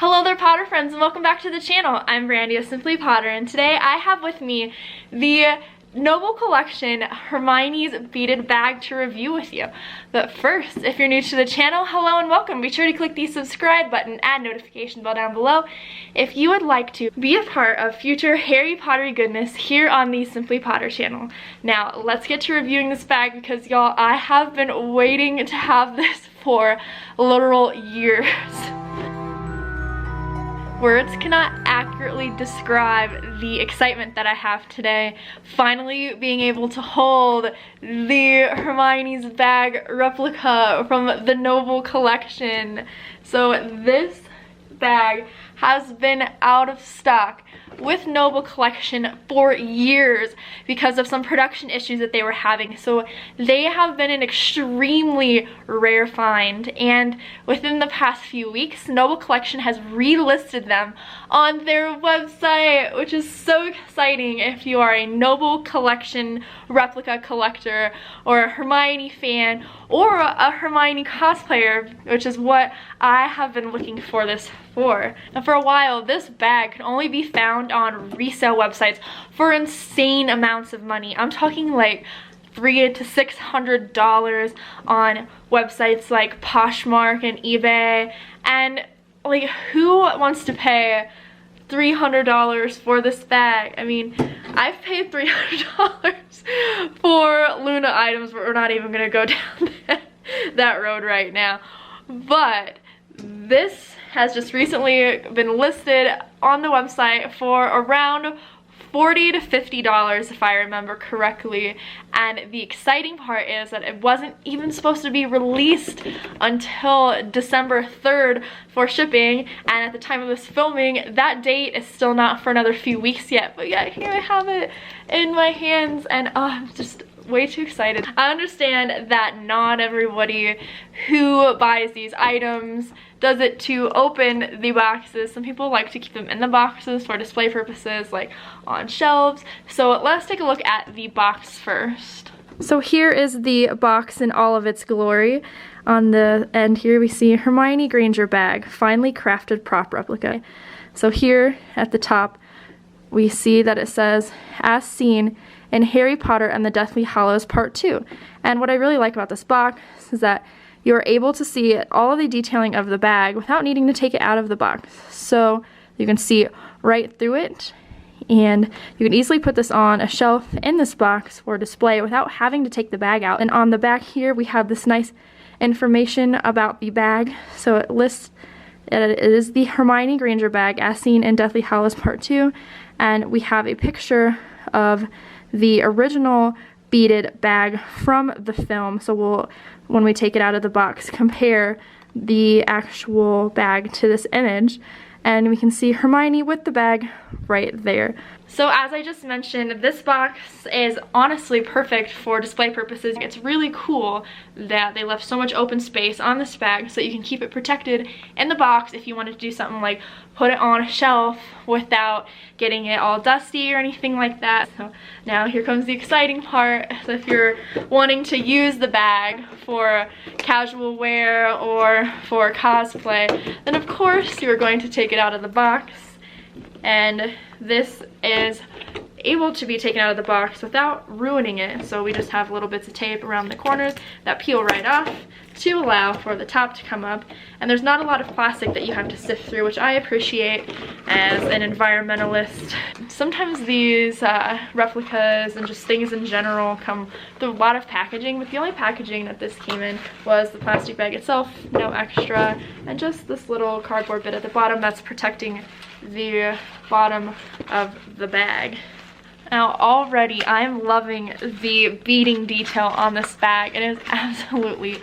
Hello there, Potter friends, and welcome back to the channel. I'm Brandy of Simply Potter, and today I have with me the Noble Collection Hermione's beaded bag to review with you. But first, if you're new to the channel, hello and welcome. Be sure to click the subscribe button and notification bell down below if you would like to be a part of future Harry Potter goodness here on the Simply Potter channel. Now, let's get to reviewing this bag because, y'all, I have been waiting to have this for literal years. Words cannot accurately describe the excitement that I have today, finally being able to hold the Hermione's bag replica from the Noble Collection. So this bag has been out of stock with Noble Collection for years because of some production issues that they were having. So they have been an extremely rare find, and within the past few weeks, Noble Collection has relisted them on their website, which is so exciting if you are a Noble Collection replica collector or a Hermione fan or a Hermione cosplayer, which is what I have been looking for this for. And for a while, this bag could only be found on resale websites for insane amounts of money. I'm talking like $300 to $600 on websites like Poshmark and eBay. And like, who wants to pay $300 for this bag? I mean, I've paid $300 for Luna items, but we're not even gonna go down that road right now. But this has just recently been listed on the website for around $40 to $50 if I remember correctly. And the exciting part is that it wasn't even supposed to be released until December 3rd for shipping, and at the time of this filming, that date is still not for another few weeks yet. But yeah, here I have it in my hands, and I'm just way too excited. I understand that not everybody who buys these items does it to open the boxes. Some people like to keep them in the boxes for display purposes, like on shelves. So let's take a look at the box first. So here is the box in all of its glory. On the end here we see Hermione Granger bag, finely crafted prop replica. So here at the top we see that it says, as seen in Harry Potter and the Deathly Hallows Part 2. And what I really like about this box is that you are able to see all of the detailing of the bag without needing to take it out of the box. So you can see right through it, and you can easily put this on a shelf in this box for display without having to take the bag out. And on the back here we have this nice information about the bag. So it lists it is the Hermione Granger bag as seen in Deathly Hallows Part 2, and we have a picture of the original beaded bag from the film. So we'll, when we take it out of the box, compare the actual bag to this image, and we can see Hermione with the bag right there. So as I just mentioned, this box is honestly perfect for display purposes. It's really cool that they left so much open space on this bag so that you can keep it protected in the box if you wanted to do something like put it on a shelf without getting it all dusty or anything like that. So now here comes the exciting part. So if you're wanting to use the bag for casual wear or for cosplay, then of course you're going to take it out of the box. And this is able to be taken out of the box without ruining it. So we just have little bits of tape around the corners that peel right off to allow for the top to come up. And there's not a lot of plastic that you have to sift through, which I appreciate as an environmentalist. Sometimes these replicas and just things in general come with a lot of packaging, but the only packaging that this came in was the plastic bag itself, no extra, and just this little cardboard bit at the bottom that's protecting the bottom of the bag. Now already I'm loving the beading detail on this bag. It is absolutely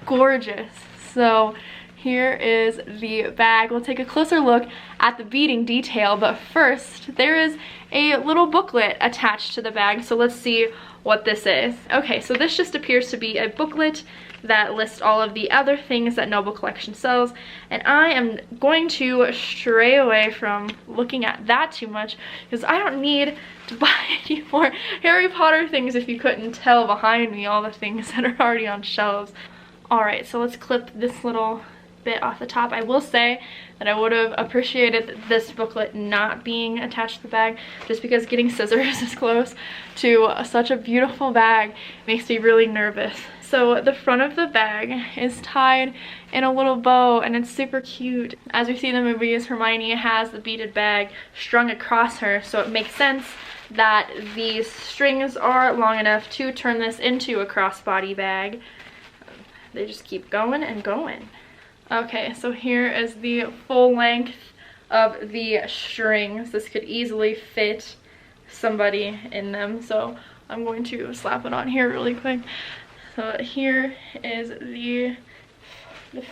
gorgeous. So here is the bag. We'll take a closer look at the beading detail, but first there is a little booklet attached to the bag, so let's see what this is. Okay, so this just appears to be a booklet that lists all of the other things that Noble Collection sells, and I am going to stray away from looking at that too much because I don't need to buy any more Harry Potter things if you couldn't tell behind me all the things that are already on shelves. Alright, so let's clip this little bit off the top. I will say that I would have appreciated this booklet not being attached to the bag, just because getting scissors this close to such a beautiful bag makes me really nervous. So the front of the bag is tied in a little bow, and it's super cute. As we see in the movies, Hermione has the beaded bag strung across her, so it makes sense that these strings are long enough to turn this into a crossbody bag. They just keep going and going. Okay, so here is the full length of the strings. This could easily fit somebody in them, so I'm going to slap it on here really quick. So here is the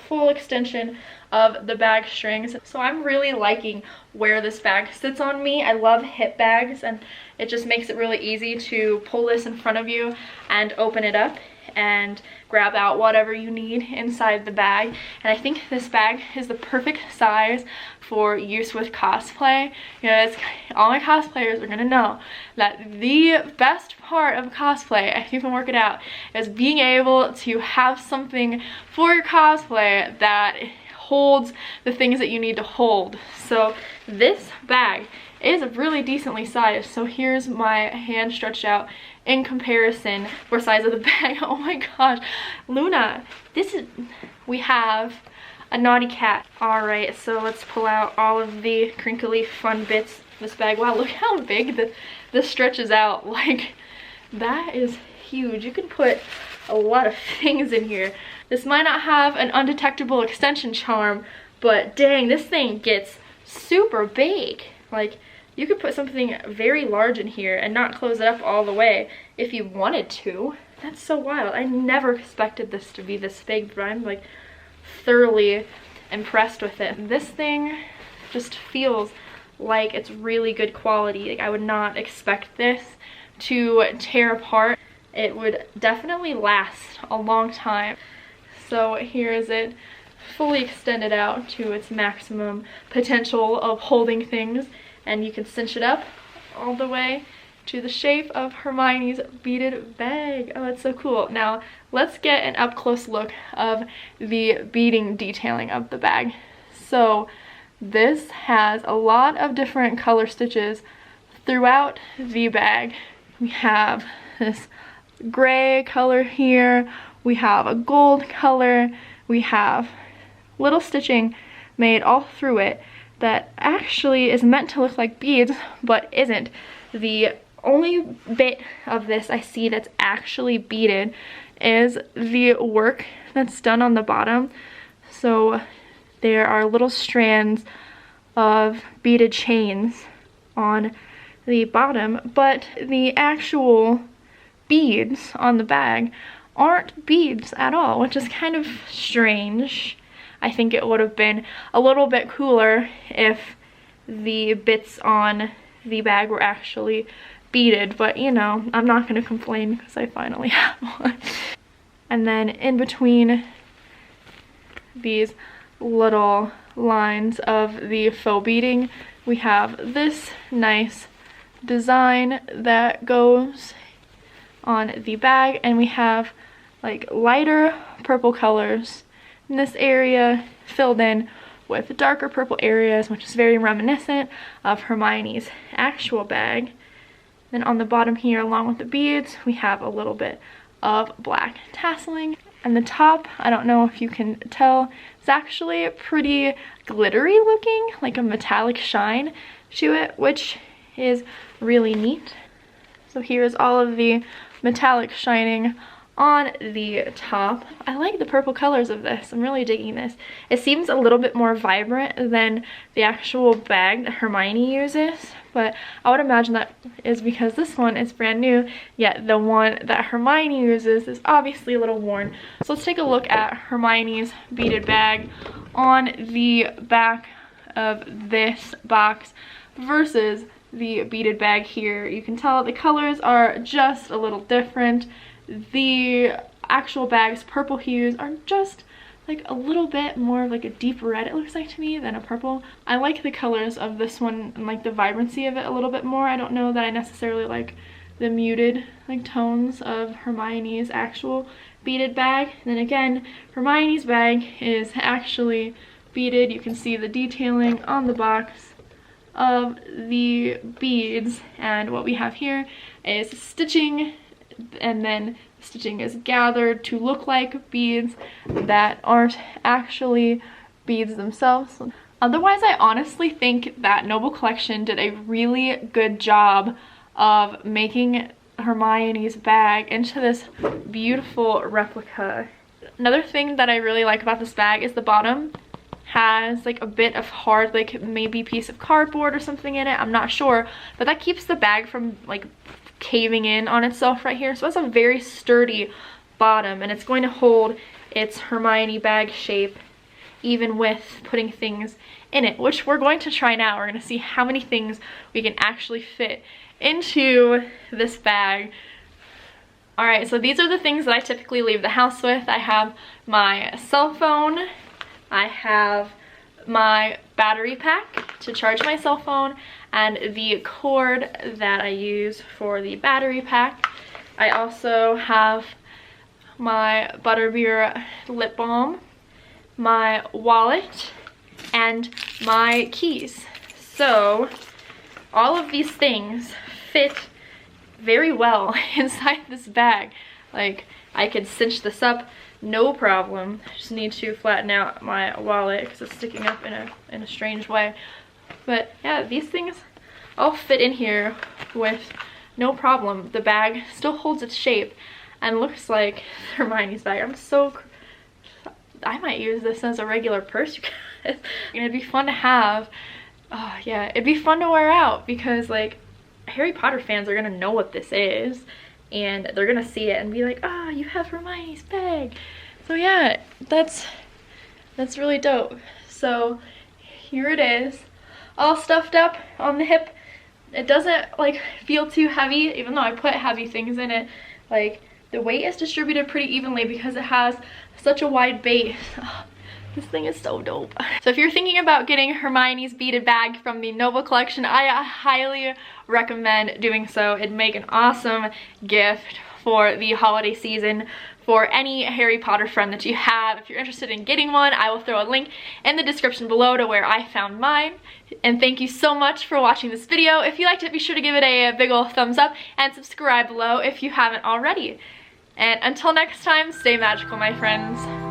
full extension of the bag strings. So I'm really liking where this bag sits on me. I love hip bags, and it just makes it really easy to pull this in front of you and open it up and grab out whatever you need inside the bag. And I think this bag is the perfect size for use with cosplay, because all my cosplayers are gonna know that the best part of cosplay, if you can work it out, is being able to have something for your cosplay that holds the things that you need to hold. So this bag is really decently sized. So here's my hand stretched out in comparison for size of the bag. Oh my gosh, Luna, we have a naughty cat. All right, so let's pull out all of the crinkly fun bits of this bag. Wow, look how big this stretches out. Like, that is huge. You can put a lot of things in here. This might not have an undetectable extension charm, but dang, this thing gets super big. Like, you could put something very large in here and not close it up all the way if you wanted to. That's so wild. I never expected this to be this big, but I'm like thoroughly impressed with it. This thing just feels like it's really good quality. Like, I would not expect this to tear apart. It would definitely last a long time. So here is it, fully extended out to its maximum potential of holding things. And you can cinch it up all the way to the shape of Hermione's beaded bag. Oh, that's so cool. Now, let's get an up-close look of the beading detailing of the bag. So, this has a lot of different color stitches throughout the bag. We have this gray color here, we have a gold color, we have little stitching made all through it that actually is meant to look like beads, but isn't. The only bit of this I see that's actually beaded is the work that's done on the bottom. So there are little strands of beaded chains on the bottom, but the actual beads on the bag aren't beads at all, which is kind of strange. I think it would have been a little bit cooler if the bits on the bag were actually beaded, but you know, I'm not going to complain because I finally have one. And then in between these little lines of the faux beading, we have this nice design that goes on the bag, and we have like lighter purple colors in this area filled in with darker purple areas, which is very reminiscent of Hermione's actual bag. Then on the bottom here, along with the beads, we have a little bit of black tasseling. And the top, I don't know if you can tell, it's actually pretty glittery looking, like a metallic shine to it, which is really neat. So here's all of the metallic shining on the top. I like the purple colors of this. I'm really digging this. It seems a little bit more vibrant than the actual bag that Hermione uses, but I would imagine that is because this one is brand new, yet the one that Hermione uses is obviously a little worn. So let's take a look at Hermione's beaded bag on the back of this box versus the beaded bag here. You can tell the colors are just a little different. The actual bag's purple hues are just like a little bit more of like a deep red, it looks like to me, than a purple. I like the colors of this one and like the vibrancy of it a little bit more. I don't know that I necessarily like the muted like tones of Hermione's actual beaded bag. And then again, Hermione's bag is actually beaded. You can see the detailing on the box of the beads. And what we have here is stitching, and then stitching is gathered to look like beads that aren't actually beads themselves. Otherwise, I honestly think that Noble Collection did a really good job of making Hermione's bag into this beautiful replica. Another thing that I really like about this bag is the bottom has like a bit of hard, like maybe piece of cardboard or something in it, I'm not sure, but that keeps the bag from like caving in on itself right here. So it's a very sturdy bottom, and it's going to hold its Hermione bag shape even with putting things in it, which we're going to try now. We're going to see how many things we can actually fit into this bag. Alright, so these are the things that I typically leave the house with. I have my cell phone, I have my battery pack to charge my cell phone, and the cord that I use for the battery pack. I also have my Butterbeer lip balm, my wallet, and my keys. So all of these things fit very well inside this bag. Like, I could cinch this up no problem. I just need to flatten out my wallet because it's sticking up in a strange way. But yeah, these things all fit in here with no problem. The bag still holds its shape and looks like Hermione's bag. I might use this as a regular purse, you guys. And it'd be fun to have. Oh yeah, it'd be fun to wear out because like Harry Potter fans are gonna know what this is, and they're gonna see it and be like, ah, you have Hermione's bag. So yeah, that's really dope. So here it is, all stuffed up on the hip. It doesn't like feel too heavy, even though I put heavy things in it. Like, the weight is distributed pretty evenly because it has such a wide base. Oh, this thing is so dope. So if you're thinking about getting Hermione's beaded bag from the Noble Collection, I highly recommend doing so. It'd make an awesome gift for the holiday season for any Harry Potter friend that you have. If you're interested in getting one, I will throw a link in the description below to where I found mine. And thank you so much for watching this video. If you liked it, be sure to give it a big ol' thumbs up and subscribe below if you haven't already. And until next time, stay magical, my friends.